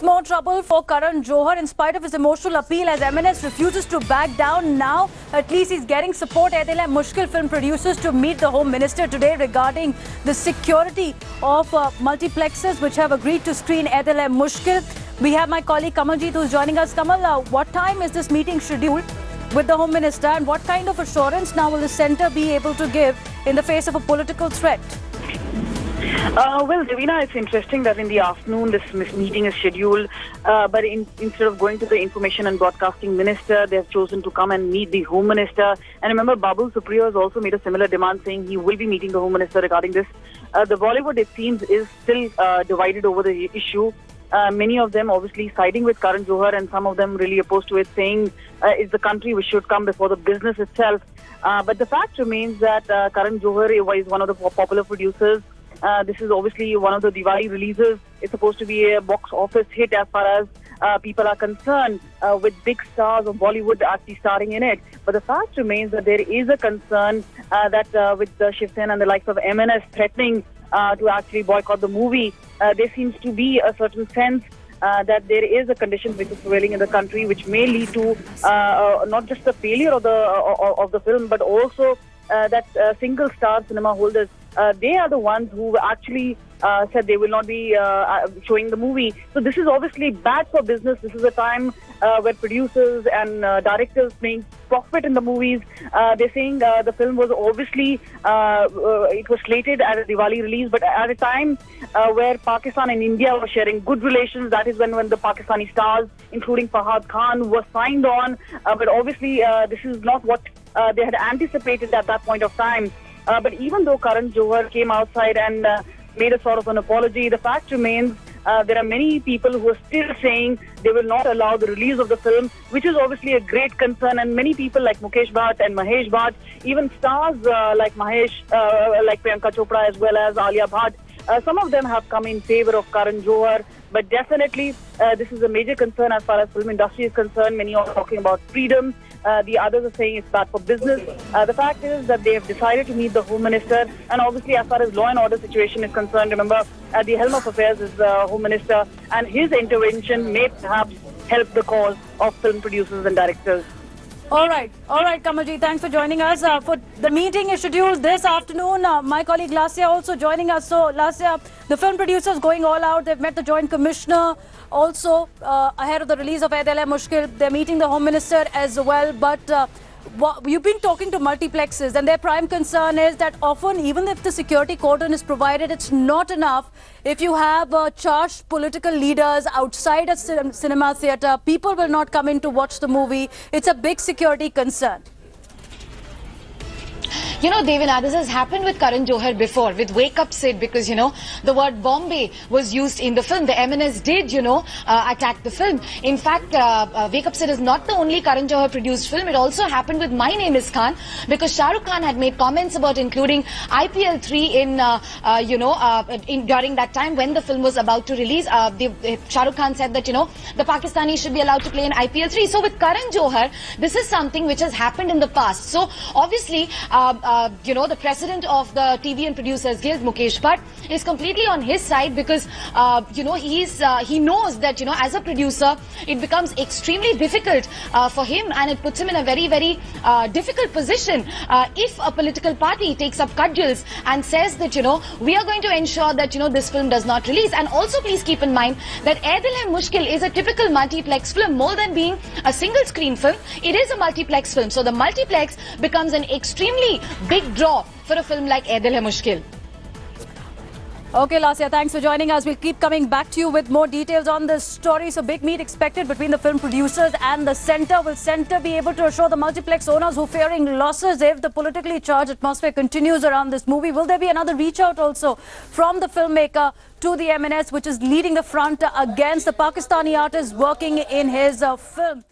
more trouble for Karan Johar in spite of his emotional appeal as MNS refuses to back down. Now, at least he's getting support. Dil Hai Mushkil film producers to meet the Home Minister today regarding the security of multiplexes which have agreed to screen Dil Hai Mushkil. We have my colleague Kamaljeet who's joining us. Kamal, what time is this meeting scheduled with the Home Minister and what kind of assurance now will the centre be able to give in the face of a political threat? Well, Davina, it's interesting that in the afternoon this meeting is scheduled, but instead of going to the Information and Broadcasting Minister, they have chosen to come and meet the Home Minister. And remember, Babul Supriyo has also made a similar demand saying he will be meeting the Home Minister regarding this. The Bollywood, it seems, is still divided over the issue. Many of them obviously siding with Karan Johar and some of them really opposed to it, saying it's the country which should come before the business itself. But the fact remains that Karan Johar is one of the popular producers. This is obviously one of the Diwali releases. It's supposed to be a box office hit as far as people are concerned, with big stars of Bollywood actually starring in it. But the fact remains that there is a concern that with the Shiv Sena and the likes of MNS threatening to actually boycott the movie, there seems to be a certain sense that there is a condition which is prevailing in the country, which may lead to not just the failure of the film, but also that single star cinema holders. They are the ones who actually said they will not be showing the movie. So this is obviously bad for business. This is a time where producers and directors make profit in the movies. They're saying the film was obviously, it was slated as a Diwali release, but at a time where Pakistan and India were sharing good relations, that is when the Pakistani stars, including Fahad Khan, were signed on. But obviously this is not what they had anticipated at that point of time. But even though Karan Johar came outside and made a sort of an apology, the fact remains there are many people who are still saying they will not allow the release of the film, which is obviously a great concern. And many people like Mukesh Bhatt and Mahesh Bhatt, even stars like like Priyanka Chopra as well as Alia Bhatt, some of them have come in favor of Karan Johar. But definitely, this is a major concern as far as film industry is concerned. Many are talking about freedom. The others are saying it's bad for business. The fact is that they have decided to meet the Home Minister. And obviously, as far as law and order situation is concerned, remember, at the helm of affairs is the Home Minister. And his intervention may perhaps help the cause of film producers and directors. All right, Kamalji, thanks for joining us. For the meeting is scheduled this afternoon. My colleague Lasya also joining us. So, Lasya, the film producers going all out. They've met the Joint Commissioner also ahead of the release of Dil Hai Mushkil. They're meeting the Home Minister as well. But you've been talking to multiplexes, and their prime concern is that often, even if the security cordon is provided, it's not enough. If you have charged political leaders outside a cinema theatre, people will not come in to watch the movie. It's a big security concern. You know, Devina, this has happened with Karan Johar before, with Wake Up Sid, because, you know, the word Bombay was used in the film. The MNS did, you know, attack the film. In fact, Wake Up Sid is not the only Karan Johar produced film. It also happened with My Name is Khan, because Shah Rukh Khan had made comments about including IPL 3 in, during that time when the film was about to release. Shah Rukh Khan said that, you know, the Pakistanis should be allowed to play in IPL 3. So with Karan Johar, this is something which has happened in the past. So obviously, you know, the president of the TV and Producers Guild, Mukesh Bhatt, is completely on his side because, you know, he knows that, you know, as a producer, it becomes extremely difficult for him, and it puts him in a very, very difficult position if a political party takes up cudgels and says that, you know, we are going to ensure that, you know, this film does not release. And also please keep in mind that Dil Hai Mushkil is a typical multiplex film. More than being a single screen film, it is a multiplex film. So the multiplex becomes an extremely big draw for a film like Dil Hai Mushkil. Okay, Lasya, thanks for joining us. We'll keep coming back to you with more details on this story. So, big meet expected between the film producers and the centre. Will centre be able to assure the multiplex owners who are fearing losses if the politically charged atmosphere continues around this movie? Will there be another reach out also from the filmmaker to the MNS, which is leading the front against the Pakistani artist working in his film?